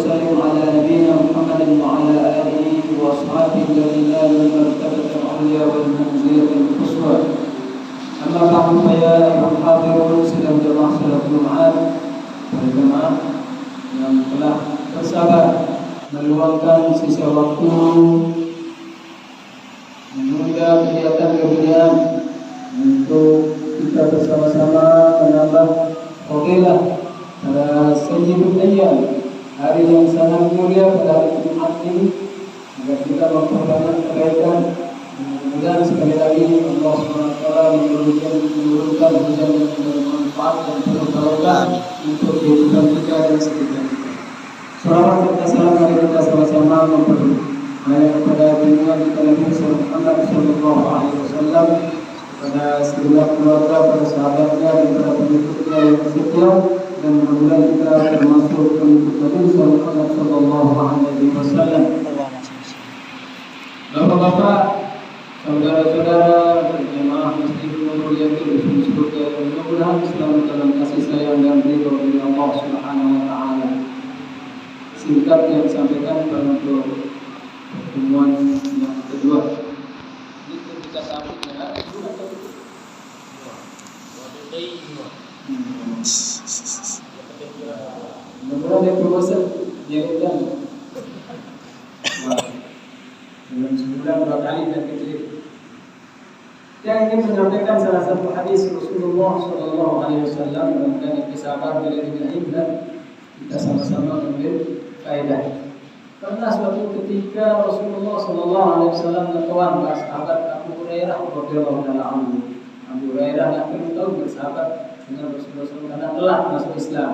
وسلم على نبينا محمد وعلى آله وأصحابه الذين نالوا المرتبة العليا والمنزلة القصوى. أما بعد فيا أيها الحاضرون sidang jemaah salat Jumat, para jemaah yang telah bersabar meluangkan sisa waktu menunda kegiatan-kegiatan untuk kita bersama-sama menambah fadilah pada Sayyidul Ayyam, hari yang sangat mulia pada hari Jumat ini, agar kita memperbanyak kebaikan. Mudah-mudahan sekali lagi Allah SWT menurunkan hujan yang bermanfaat dan berbarokah untuk kehidupan kita dan sekitar kita. Salawat serta salam mari kita sama-sama memperbanyak kepada junjungan kita Nabi Muhammad sallallahu alaihi wasallam, kepada segenap keluarga, para sahabatnya dan para pengikutnya yang setia, dan mudah-mudahan kita termasuk pengikut Nabi Muhammad sallallahu alaihi wasallam. Bapak-bapak, saudara-saudara, jemaah Masjid Nurul Yakin surga, mudah-mudahan selalu dalam kasih sayang dan ridho dari Allah Subhanahu wa taala. Singkat yang disampaikan untuk pertemuan yang kedua. Itu kita sampaikan mudah-mudahan dia berbosan jadi dalam sebulan 2 kali dan kecil. Saya ingin menyampaikan salah satu hadis Rasulullah Sallallahu Alaihi Wasallam dan kisah beliau dengan indah, kita sama-sama ambil faedah. Pernah suatu ketika Rasulullah Sallallahu Alaihi Wasallam berkawan dengan sahabat Abu Hurairah radhiyallahu anhu. Abu Hurairah yang perlu tahu bersahabat dengan Rasulullah SAW karena telah masuk Islam.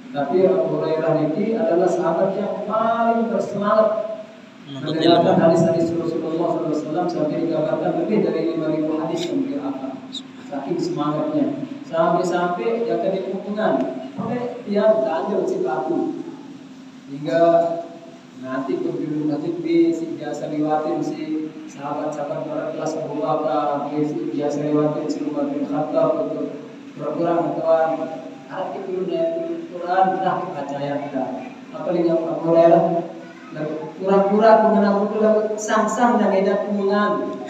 Tetapi Abu Hurairah ini adalah sahabat yang paling bersemangat mendengarkan hadis-hadis Rasulullah SAW, sampai dikabarkan lebih dari 5.000 hadis yang beliau hafal. Saking semangatnya, sampai-sampai dia akan dihukuman oleh dia belanja si batu, hingga nanti penduduk masjid si biasa lewatin si sahabat-sahabat para kelas Abu Bakar, si biasa lewatin si Umar bin Khattab untuk pura-pura mengatakan ada kebirunnya Quran dah percaya kita. Apa yang Abu Hurairah pura-pura mengenal betul sang-sang dan edak kuningan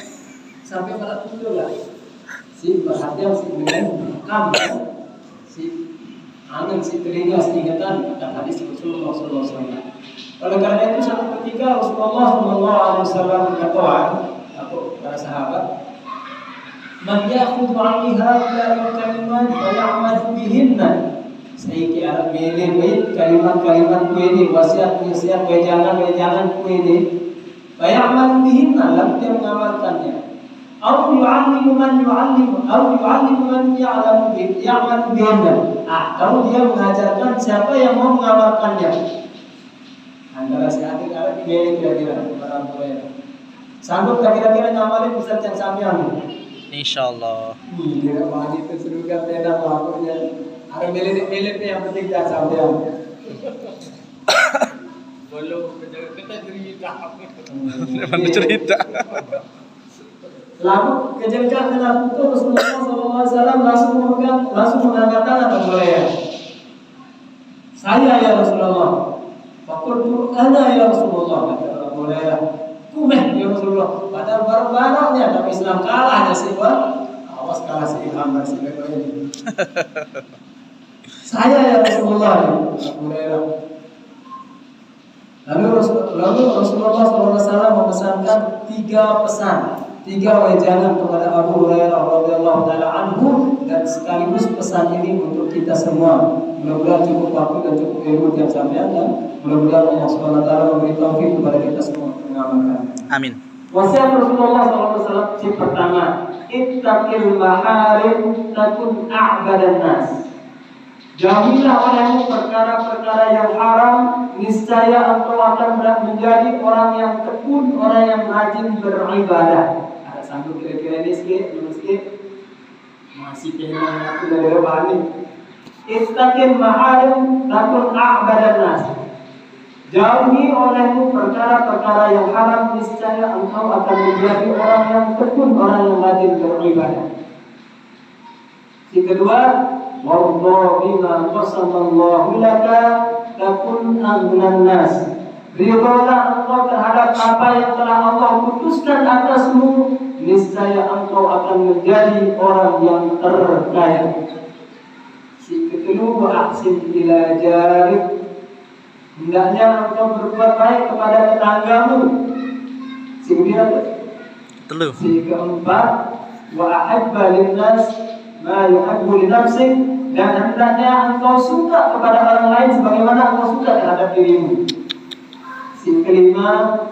sampai pada tujuh lah si perhatian si dengan kam si angin si telinga si ingatan akan hadis Rasulullah SAW. Oleh karena itu satu ketika Rasulullah SAW berkata atau para sahabat, man ya'khudhu 'anni hadhihi kalimat wa ya'malu bihinna. Saiki arab milih kalimat-kalimat ku ini, wasiat-wasiat, wejangan-wejangan ku ini, bay'amal bihinna, lalu dia mengamalkannya. Au yu'allimu man yu'allimu, au yu'allimu man ya'lamu ya'malu bihinna. Kalau dia mengajarkan siapa yang mau mengamalkannya. Antara si adik arab milih kira-kira para Hurairah. Sanggup tak kira-kira ngamalin Ustaz yang sampean? Insyaallah. Tidak mau itu surga beda waktunya. Ada milik-milik yang penting dah sampean. Belum kita cerita. Mana cerita? Lalu kejekan dengan itu Rasulullah SAW langsung mengangkat tangan Abu Hurairah. Saya ya Rasulullah. Fakultu ana ya Rasulullah, kata Abu Hurairah. Kumeh ya Rasulullah. Padahal baru-barunya tapi Islam kalah sih, Pak. Awas kalah si Ilham si ini. Saya ya Rasulullah, Abu Hurairah. Lalu Rasulullah SAW memesankan 3 pesan, 3 wejangan kepada Abu Hurairah radhiyallahu taala anhu, dan sekaligus pesan ini untuk kita semua. Mudah-mudahan cukup waktu dan cukup ilmu yang sampean, dan mudah-mudahan Allah SWT memberi taufik kepada kita semua mengamalkan. Amin. Wasiat Rasulullah SAW yang pertama, ittaqil maharim takun a'badan nas. Jauhilah olehmu perkara-perkara yang haram, niscaya engkau akan menjadi orang yang tekun, orang yang rajin beribadah. Ada sanggup kira-kira ini sikit, masih pengen aku dari bani. Ittaqil maharim takun a'badan nas. Jauhi olehmu perkara-perkara yang haram, niscaya engkau akan menjadi orang yang tekun, orang yang rajin beribadah. Yang kedua, والله بما قسم الله لك takun aghnan nas. Ridholah engkau terhadap apa yang telah Allah putuskan atasmu, niscaya engkau akan menjadi orang yang terkaya. Si kedua, wa ahsin ila jarik. Hendaknya engkau berbuat baik kepada tetanggamu. Si kedua. Si keempat, wa ahabba linnas ma yuhibbu li nafsik. Dan hendaknya engkau suka kepada orang lain sebagaimana engkau suka terhadap dirimu. Si kelima,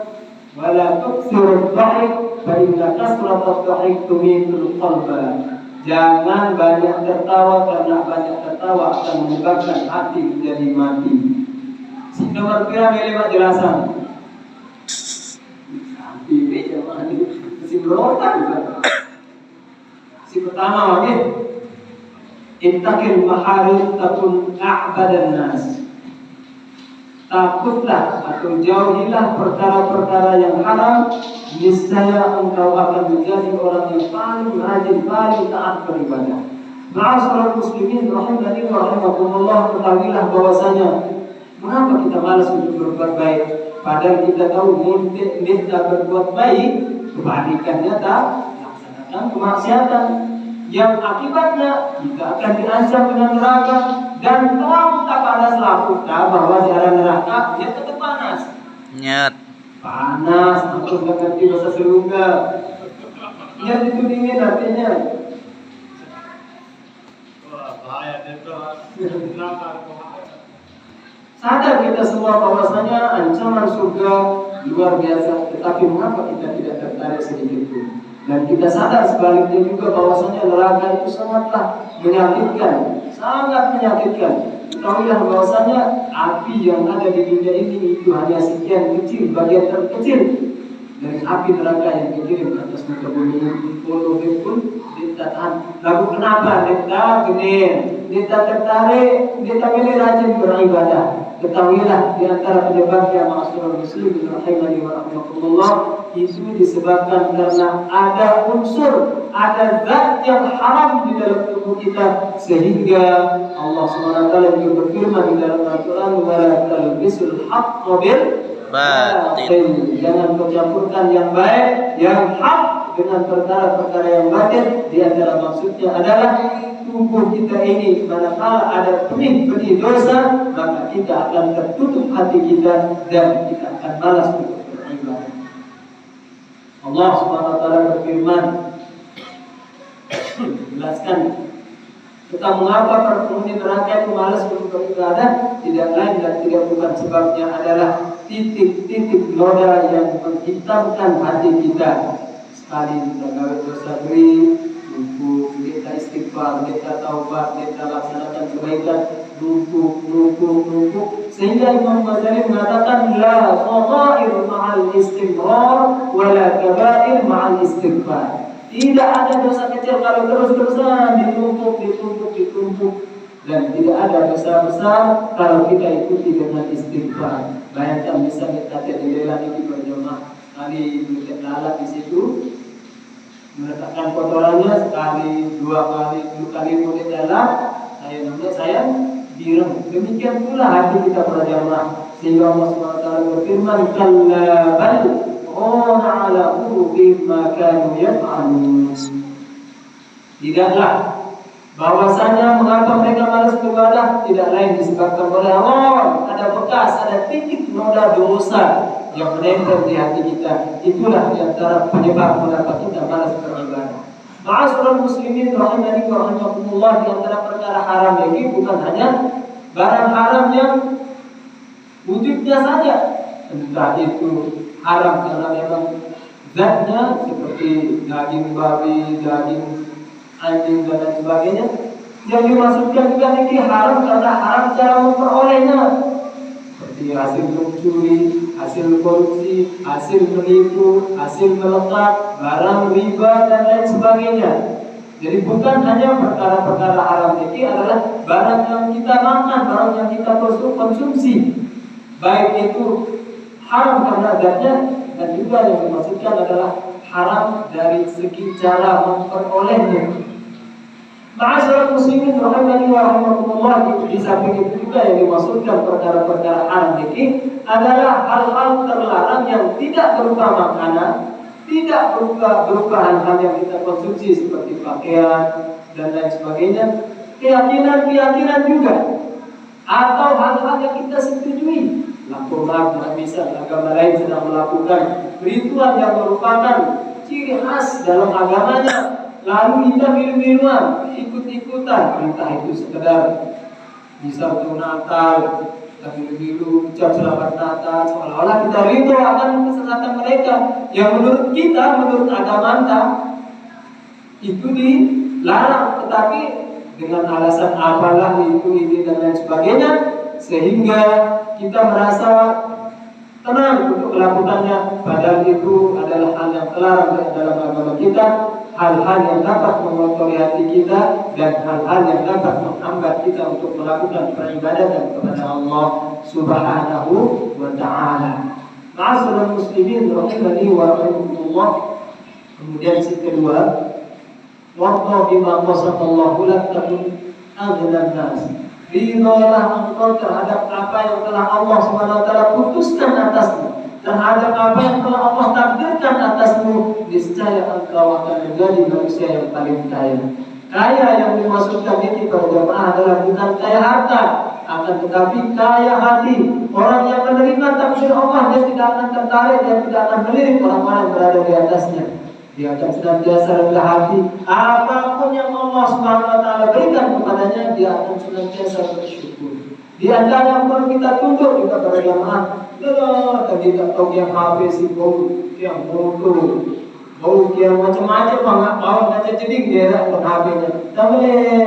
wala tuksirud dhahik fa inna kasratud dhahik tumitul qalba. Jangan banyak tertawa karena banyak tertawa akan menyebabkan hati menjadi mati. Si nomor berapa lewat jelasan? Ini jemaah ini si berontak bukan? Si pertama okey. Ittaqil maharim takun a'badan nas. Takutlah atau jauhilah perkara-perkara yang haram, niscaya engkau akan menjadi orang yang paling rajin, paling taat beribadah. Ma'asyiral muslimin rahimani wa rahimakumullah, ketahuilah bahwasanya mengapa kita malas untuk berbuat baik, padahal kita tahu minta berbuat baik kebalikannya tak laksanakan kemaksiatan yang akibatnya kita akan diancam dengan neraka. Dan kamu tak panas lakukan bahwa di arah neraka dia tetap panas. Nyet. Panas, aku nggak ngerti bahasa surga. Nyet itu dingin artinya. Wah bahaya itu. Sadar kita semua bahwasanya ancaman surga luar biasa, tetapi mengapa kita tidak tertarik sedikit pun? Dan kita sadar sebaliknya juga bahwasanya neraka itu sangatlah menyakitkan, sangat menyakitkan. Ketahuilah bahwasanya api yang ada di dunia ini itu hanya sekian kecil, bagian terkecil dari api neraka yang dikirim ke atas muka bumi ini. Pun kita tahan. Lalu kenapa? Kita genir, kita tertarik, kita pilih rajin beribadah. Ketahuilah di antara penyebabnya ma'asyiral muslimin rahimani wa rahmatullah, itu disebabkan karena ada unsur, ada zat yang haram di dalam tubuh kita, sehingga Allah SWT juga berfirman di dalam Al-Quran, wala talbisul haqqa bil batil. Jangan mencampurkan yang baik, yang hak dengan perkara-perkara yang batil. Di antara maksudnya adalah tubuh kita ini manakala ada benih-benih dosa, maka kita akan tertutup hati kita dan kita akan malas untuk beribadah. Allah Subhanahu wa taala berfirman, menjelaskan tentang mengapa para penghuni neraka itu malas untuk beribadah, tidak lain dan tidak bukan sebabnya adalah titik-titik noda yang menghitamkan hati kita. Sekali kita gawe dosa beri, kita istighfar, kita taubat, kita laksanakan kebaikan, numpuk, sehingga Imam Ghazali mengatakan la fadail ma'al istimrar wa la kabair ma'al istighfar. Tidak ada dosa kecil kalau terus-terusan ditumpuk, dan tidak ada dosa besar kalau kita ikuti dengan istighfar. Bayangkan misalnya kita jendela ini berjamaah, sekali melihat lalat di situ, meletakkan kotorannya sekali, 2 kali, 10 kali mulai dalam, saya direm. Demikian pula hati kita berjamaah, sehingga Allah SWT berfirman, kalla bal rana ala qulubihim ma kanu yaf'alun. Tidaklah, bahwasanya mengapa mereka malas beribadah tidak lain disebabkan oleh Allah, ada bekas, ada titik noda dosa yang menempel di hati kita. Itulah di antara penyebab mengapa kita malas beribadah. Ma'asyiral muslimin rahimani wa rahimakumullah, di antara perkara haram ini bukan hanya barang haram yang wujudnya saja, entah itu haram karena memang zatnya seperti daging babi, daging anjing dan lain sebagainya. Yang dimaksudkan juga ini haram karena haram cara memperolehnya, seperti hasil mencuri, hasil korupsi, hasil menipu, hasil melekat, barang riba dan lain sebagainya. Jadi bukan hanya perkara-perkara haram ini adalah barang yang kita makan, barang yang kita konsumsi, baik itu haram karena zatnya, dan juga yang dimaksudkan adalah haram dari segi cara memperolehnya. Ma'asyiral muslimin rahimani wa rahimakumullah, di samping itu juga yang dimaksudkan perkara-perkara haram ini adalah hal-hal terlarang yang tidak berupa makanan, tidak berupa hal-hal yang kita konsumsi seperti pakaian dan lain sebagainya, keyakinan juga, atau hal-hal yang kita setujui. Lakukan bisa agama lain sedang melakukan ritual yang merupakan ciri khas dalam agamanya, lalu kita minum-minuman, ikut-ikutan, entah itu sekedar bisa untuk Natal, kita minum-minum, ucap selamat Natal, seolah-olah kita ridho akan kesesatan mereka, yang menurut kita, menurut agama kita itu dilarang, tetapi dengan alasan apalah itu ini dan lain sebagainya, sehingga kita merasa tenang untuk melakukannya, padahal itu adalah hal yang terlarang dalam agama kita, hal-hal yang dapat mengotori hati kita dan hal-hal yang dapat menghambat kita untuk melakukan peribadatan kepada Allah Subhanahu wa ta'ala. Ma'asyiral muslimin rahimani wa rahimakumullah. Kemudian yang kedua, waqta bima qasamallahu lak takun aghnan nas. Ridholah engkau terhadap apa yang telah Allah Subhanahu wa ta'ala putuskan atasmu, terhadap apa yang telah Allah takdirkan atasmu, niscaya engkau akan menjadi manusia yang paling kaya. Kaya yang dimaksudkan ini para jemaah adalah bukan kaya harta, akan tetapi kaya hati. Orang yang menerima takdir Allah, dia tidak akan tertarik, dia tidak akan melirik orang-orang yang berada di atasnya. Dia akan senantiasa rendah hati. Apapun yang Allah Subhanahu wa ta'ala berikan kepadanya, dia akan senantiasa bersyukur. Di antara yang perlu kita tunduk juga para jemaah, tadi tak tahu yang HP si bau, yang motor, bau yang macam-macam, nggak mau ngaca jeding dia tak HP-nya. Tak boleh.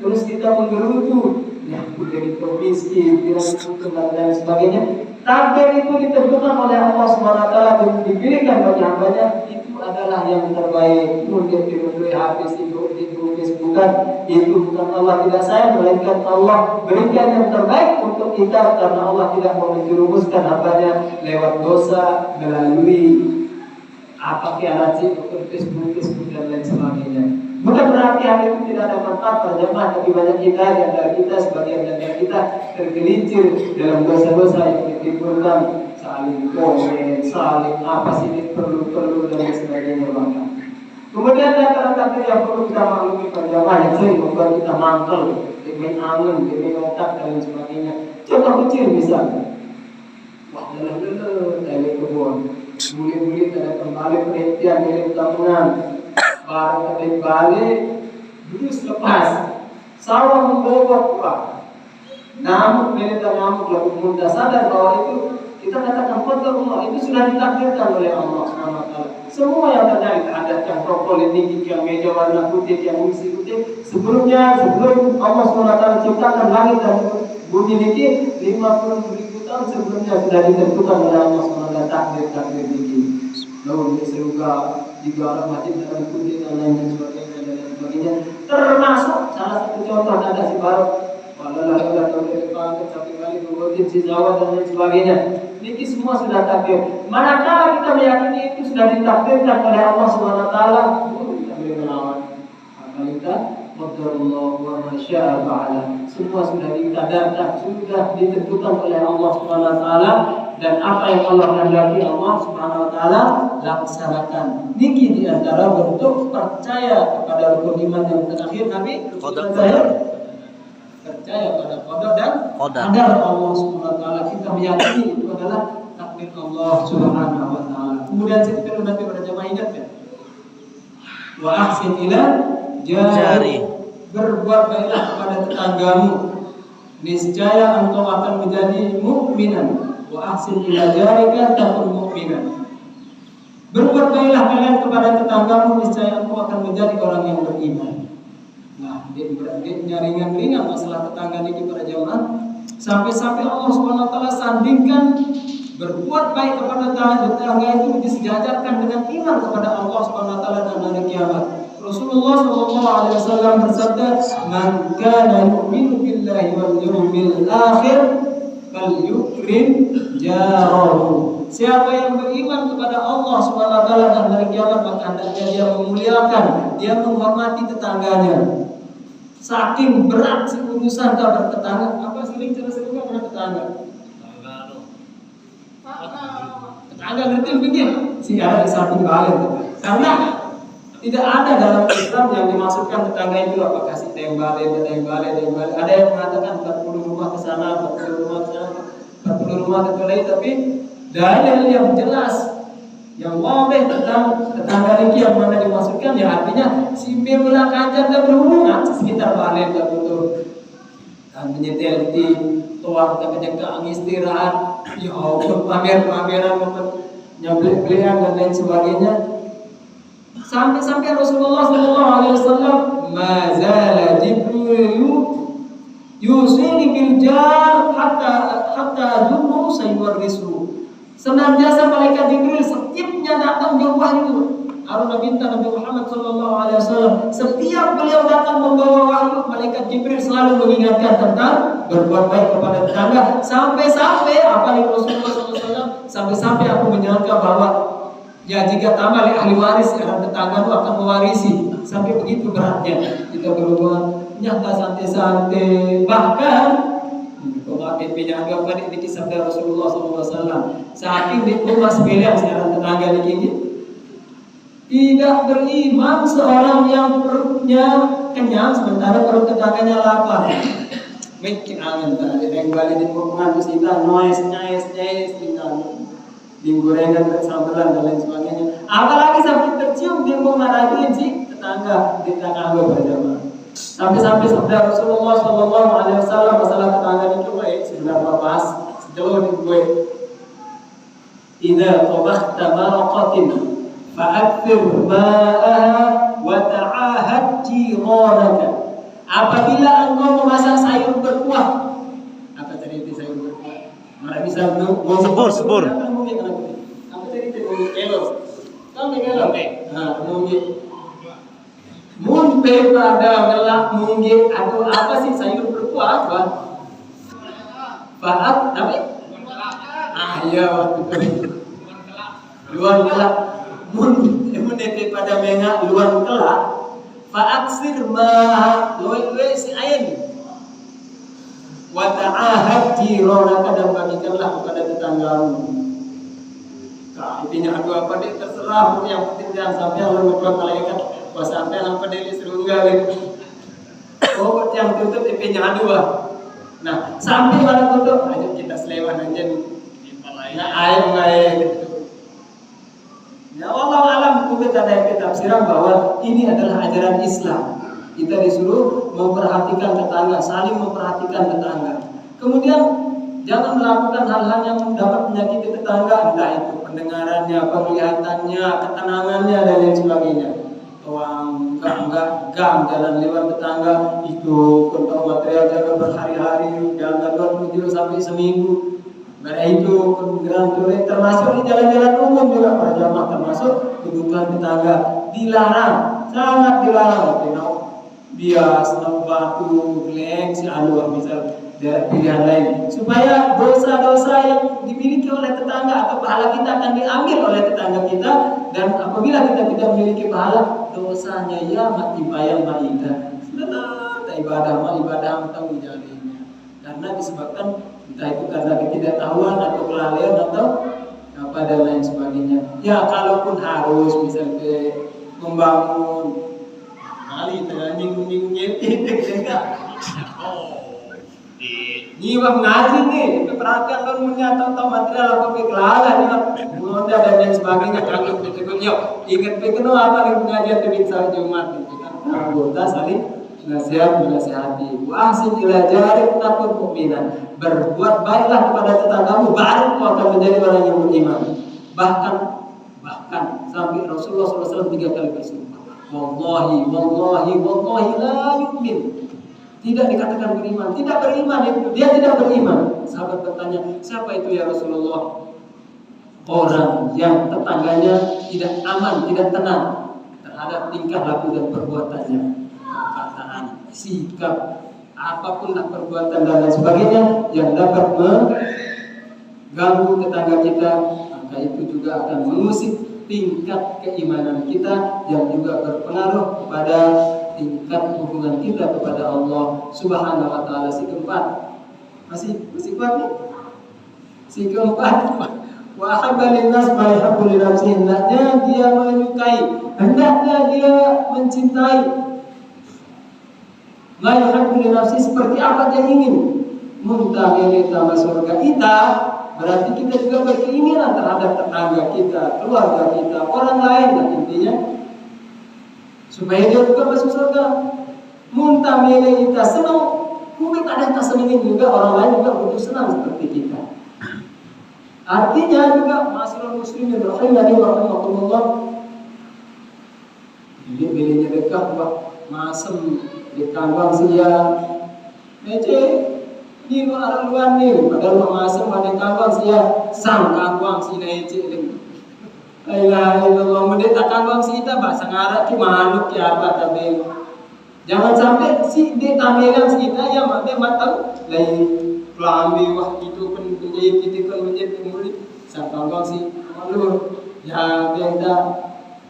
Terus kita menggerutu, ya udah itu miskin, dia itu dan sebagainya. Takdir itu ditentukan oleh Allah Subhanahu wa ta'ala dan diberikan bagi hambanya, itu adalah yang terbaik. Mungkin diberi HP sibuk bukan, itu bukan Allah tidak sayang, melainkan Allah berikan yang terbaik untuk kita, karena Allah tidak mau menjerumuskan hambanya lewat dosa melalui apa kianati untuk Facebook dan lain sebagainya. Bukan berarti hal itu tidak ada manfaat pada jemaah, tapi banyak kita di antara kita, sebagian dari kita tergelincir dalam dosa-dosa yang ditimbulkan, saling komen, saling apa sih ini perlu dan sebagainya bahkan. Kemudian ada takdir yang perlu kita maklumi pada jemaah yang sering membuat kita mangkel, demi angin, demi otak dan sebagainya. Contoh kecil misalnya, wah lelah dari kebun, bulit-bulit ada kembali perhentian milik tabungan. Barang balik, terus lepas, sawah membobok Pak. Namun militer nyamuk lalu mudah sadar bahwa itu kita katakan qadar Allah, itu sudah ditakdirkan oleh Allah SWT. Semua yang terjadi, ada yang rokok ini, yang meja warna putih, yang misi putih, sebelum Allah SWT ciptakan langit dan bumi ini 50.000 tahun sebelumnya sudah ditentukan oleh Allah SWT takdir ini. Lalu serupa juga orang mati dalam putih dan lain sebagainya, termasuk salah satu contoh ada si Barok, walau atau depan tapi kali kemudian si Jawa dan lain sebagainya. Ini semua sudah takdir. Manakala kita meyakini itu sudah ditakdirkan oleh Allah Subhanahu wa ta'ala, kita boleh melawan. Kita qadarullah wa ma syaa fa'ala. Semua sudah dikadarkan, sudah ditentukan oleh Allah Subhanahu wa ta'ala, dan apa yang Allah kehendaki Allah Subhanahu wa ta'ala laksanakan. Niki di antara bentuk percaya kepada rukun iman yang terakhir Nabi percaya pada qada dan qadar Allah Subhanahu wa ta'ala. Kita meyakini itu adalah takdir Allah Subhanahu wa ta'ala. Kemudian setelah nanti pada jamaah ingat ya, wa ahsin ila jari, berbuat baiklah kepada tetanggamu, niscaya engkau akan menjadi mukminan. Wa ahsin ila jarika takun mu'minan. Berbuat baiklah kalian kepada tetanggamu, niscaya engkau akan menjadi orang yang beriman. Nah, dia ringan-ringan masalah tetangga ini para jamaah. Sampai-sampai Allah Subhanahu wa ta'ala sandingkan berbuat baik kepada tetangga itu disejajarkan dengan iman kepada Allah Subhanahu wa ta'ala dan hari kiamat. Rasulullah SAW bersabda, "Man kana yu'minu billahi wal yawmil akhir falyukrim jarahu." Siapa yang beriman kepada Allah Subhanahu wa ta'ala dan hari kiamat, maka hendaknya dia memuliakan, dia menghormati tetangganya. Saking berat si urusan kabar tetangga, apa sering cara sering kabar tetangga? Tetangga ngerti begini? Si ada di samping balik. Karena tidak ada dalam Islam yang dimaksudkan tetangga itu apa kasih tembale. Ada yang mengatakan 40 rumah ke sana, 40 rumah ke sana, 40 rumah ke sana, tapi dalil yang jelas yang wabih tentang tetangga ini yang mana dimaksudkan ya artinya si berulang kaca dan berhubungan sekitar balik dan betul dan menyetel di tuang tak kejagaan istirahat ya Allah pameran nyabeli-belian dan lain sebagainya sampai Rasulullah SAW mazala Jibril yusini bil jar hatta dulu sayuwarrisu. Senantiasa malaikat Jibril setiapnya datang dia wahyu. Aruna minta Nabi Muhammad SAW setiap beliau datang membawa wahyu, malaikat Jibril selalu mengingatkan tentang berbuat baik kepada tetangga. Sampai apa nih Rasulullah SAW? Sampai aku menyangka bahwa ya jika tamal ahli waris orang tetangga itu akan mewarisi. Sampai begitu beratnya kita berhubungan nyata santai-santai bahkan. Kalau PP-nya agak pada ini sabda Rasulullah SAW. Saking di rumah sepilihan sekarang tetangga ini tidak beriman seorang yang perutnya kenyang sementara perut tetangganya lapar. Mungkin angin tadi yang balik di hubungan terus kita noise kita di gorengan sambelan dan lain sebagainya. Apalagi sampai tercium dia mau marahin si tetangga berjamaah. Sampai sabda Rasulullah SAW masalah tetangga itu sebenarnya pas sejauh di gue idza tabakhta maraqatin fa'akthir ma'aha wa ta'ahad jiranaka. Apabila engkau memasak sayur berkuah, apa tadi itu sayur berkuah? Mara bisa sebur. Apa tadi itu elo? Tahu elo? Nah, mungkin pada gelak mungkin atau apa sih sayur berkuah apa? Faat apa? Iya, luar kelak. Mungkin pada menga luar kelak. Faaksir ma loe si ayen. Wa ta'ahad jiranaka dan bagikanlah kepada tetanggamu. Nah, intinya apa dia terserah yang penting jangan sampai lalu berbuat malaikat. Pas sampai lampu deli serunggal itu. Oh, yang tutup IP-nya dua. Nah, sampai malam tutup, ayo kita selewan aja nih. Nah, air. Ya Allah alam kita dari tafsiran bahwa ini adalah ajaran Islam. Kita disuruh memperhatikan tetangga, saling memperhatikan tetangga. Kemudian jangan melakukan hal-hal yang dapat menyakiti tetangga, entah itu pendengarannya, penglihatannya, ketenangannya dan lain sebagainya. Uang enggak jalan lewat tetangga itu kontol material jaga berhari-hari jalan 20 kilo sampai seminggu. Karena itu kemudian termasuk di jalan-jalan umum juga para jamaah termasuk kebutuhan tetangga dilarang, sangat dilarang. Kenau bias, batu, geleng, si aluah misal pilihan lain supaya dosa-dosa yang dimiliki oleh tetangga atau pahala kita akan diambil oleh tetangga kita dan apabila kita tidak memiliki pahala dosanya ya mati bayang maidah sudah ibadah tahu jadinya karena disebabkan entah itu karena ketidaktahuan atau kelalaian atau apa dan lain sebagainya ya kalaupun harus misalnya membangun kali nyinggung enggak nyiwah ngaji nih, perhatian kan menyatakan material apa kelalaian mudah dan lain sebagainya kalau betul yuk ingat penuh apa nih pengajian di misal Jumat itu kan anggota saling menasihati wa ahsin ila jarik takun mu'minan berbuat baiklah kepada tetanggamu baru kau akan menjadi orang yang beriman bahkan sampai Rasulullah SAW 3 kali bersumpah wallahi la yu'min. Tidak dikatakan beriman, dia tidak beriman. Sahabat bertanya, siapa itu ya Rasulullah? Orang yang tetangganya tidak aman, tidak tenang terhadap tingkah laku dan perbuatannya, perkataan, sikap, apapun lah perbuatan dan lain sebagainya yang dapat mengganggu tetangga kita, maka itu juga akan mengusik tingkat keimanan kita yang juga berpengaruh kepada tingkat hubungan kita kepada Allah Subhanahu wa taala. Si keempat. Masih kuat nih? Si keempat, wa ahabba linnas ma yuhibbu li nafsihi. Hendaknya dia menyukai, hendaknya dia mencintai ma yuhibbu li nafsihi, seperti apa dia ingin. Muntamili tambah surga kita, berarti kita juga berkeinginan terhadap tetangga kita, keluarga kita, orang lain lah intinya, supaya dia juga masuk surga. Muntamili kita senang, mungkin ada yang tak senangin juga, orang lain juga butuh senang seperti kita. Artinya juga masyarakat muslimin rahimani wa rahimakumullah, bilnya dekat buat masem di kandang siang, mece ni orang luar ni, padahal masem pada kandang siang, sang kandang si nece lagi. Ailah Allah, mendetak kandang si kita bahasa Arab ki makhluk ki apa tapi jangan sampai si dia tamelan kita ya dia matang lain kelambi wah itu pun menjadi kita kan menjadi murid sang kandang si malu ya dia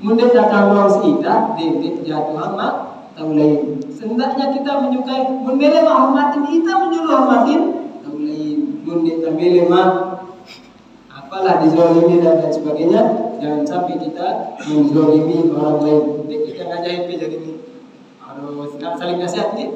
mendetak kandang si kita dia jatuh amat tahu lain. Sendaknya kita menyukai, membela menghormatin, kita menyuruh hormatin, tahu lain. Mendetak bela mah apalah dizolimi dan sebagainya. Jangan sampai kita menzolimi orang lain. Kita ngajahit jadi ini. Harus saling nasihat ni.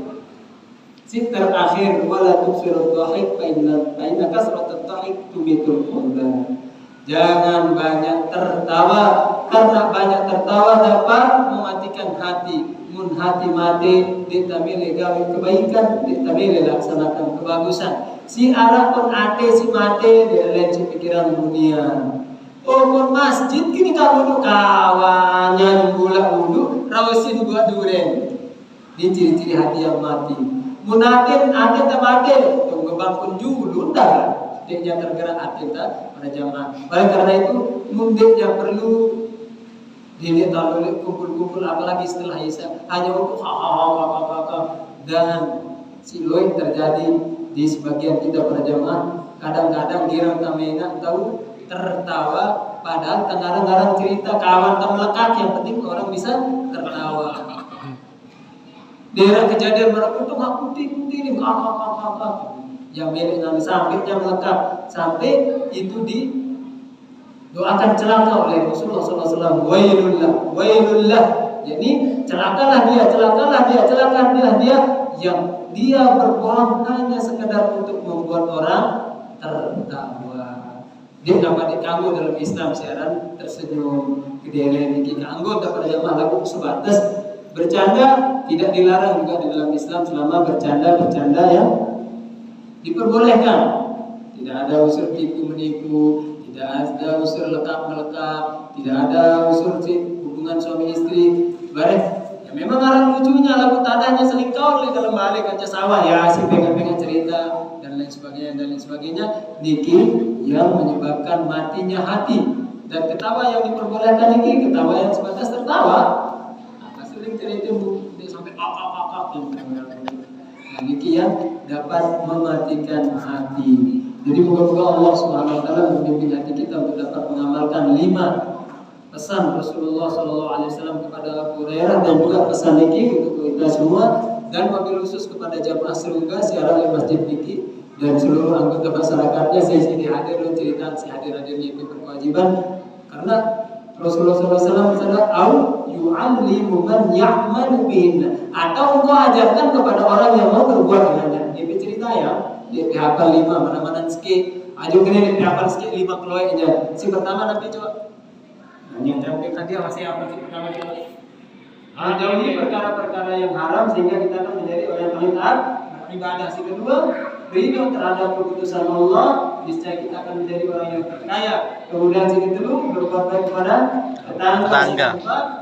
Si terakhir, wala tubsirud dhahik fa inna kasratut dhahik tumitul qalba. Jangan banyak tertawa, karena banyak tertawa dapat mematikan hati. Mun hati mati, ditamile gawe kebaikan, ditamile laksanakan kebagusan. Si arah pun ate si mati, dia lain si pikiran dunia. Oh masjid kini kamu duduk kawannya gula ulu, rawasin buat duren. Ini ciri-ciri hati yang mati. Munatin ate tak mati, tunggu bangun julu dah. Dia tergerak ate tak pada jamaah. Oleh karena itu, mundik yang perlu dilihat oleh kumpul-kumpul, apalagi setelah Isya, hanya untuk dan siloin terjadi di sebagian kita para jamaah. Kadang-kadang girang tamena tahu tertawa, padahal kadang-kadang cerita kawan tak melekat, yang penting orang bisa tertawa. Daerah kejadian berapa aku ini yang milik Nabi sampai jam lengkap, sampai itu di doakan celaka oleh Rasulullah SAW. Wailullah. Jadi celakalah dia yang dia berbohong hanya sekedar untuk membuat orang tertawa. Dia dapat diganggu dalam Islam siaran tersenyum kedele niki kanggo dapat jamaah lagu sebatas bercanda, tidak dilarang juga di dalam Islam selama bercanda yang diperbolehkan. Tidak ada unsur tipu menipu, tidak ada unsur lekap-melekap, tidak ada unsur hubungan suami istri. Baik, ya memang arang lucunya lagu tadanya selingkau di dalam balik kaca sawah ya, si pengen cerita dan lain sebagainya. Niki yang menyebabkan matinya hati. Dan ketawa yang diperbolehkan niki ketawa yang sebatas tertawa. Nah, sering cerita sampai akak. Nah, niki yang dapat mematikan hati. Jadi moga-moga Allah Subhanahu wa taala membimbing hati kita untuk dapat mengamalkan 5 pesan Rasulullah SAW kepada Abu Hurairah, dan juga pesan niki untuk kita semua, dan wabil khusus kepada jamaah Serungga siaran oleh Masjid Niki dan seluruh anggota masyarakatnya. Saya sini hadir dan cerita si hadir-hadirnya itu berkewajiban, karena Rasulullah SAW bersabda, "Au yu'allimu man ya'malu bihinna." Atau engkau ajarkan kepada orang yang mau berbuat dengannya. Dia cerita ya, dia hafal 5 mana-mana sikit. Ajo kene dia hafal sikit 5 keluar aja. Si pertama nanti coba. Yang sampaikan dia masih apa sih pertama coba. Jauhi perkara-perkara yang haram sehingga kita akan menjadi orang yang paling taat beribadah. Si kedua, ridho terhadap keputusan Allah, niscaya kita akan menjadi orang yang percaya. Kemudian si kedua, berbuat baik kepada tetangga.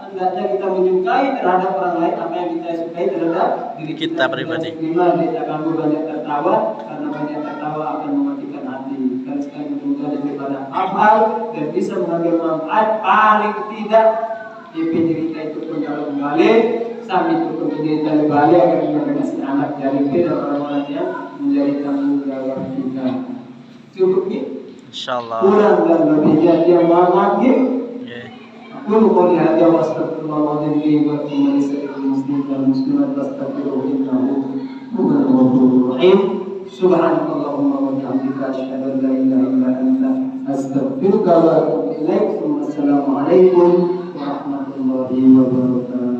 Hendaknya kita menyukai terhadap orang lain apa yang kita sukai terhadap diri kita pribadi. Kelima, tidak kamu banyak tertawa, karena banyak tertawa akan mematikan hati. Dan sekali menunggu daripada hafal dan bisa mengambil manfaat, paling tidak pimpin diri kita itu pun kalau kembali, sambil itu pun menjadi tali balik agar kita kasih anak dari kita dan orang-orang yang menjadi tanggung jawab kita. Cukup ni? InsyaAllah. Kurang dan lebihnya dia maaf ni. Aku mau lihat dia waspada Allah dan dia buat kembali المسلمين والمسلمات فاستغفروه إنه هو الغفور الرحيم. سبحانك اللهم وبحمدك أشهد أن لا إله إلا أنت أستغفرك وأتوب إليك. السلام عليكم ورحمة الله وبركاته.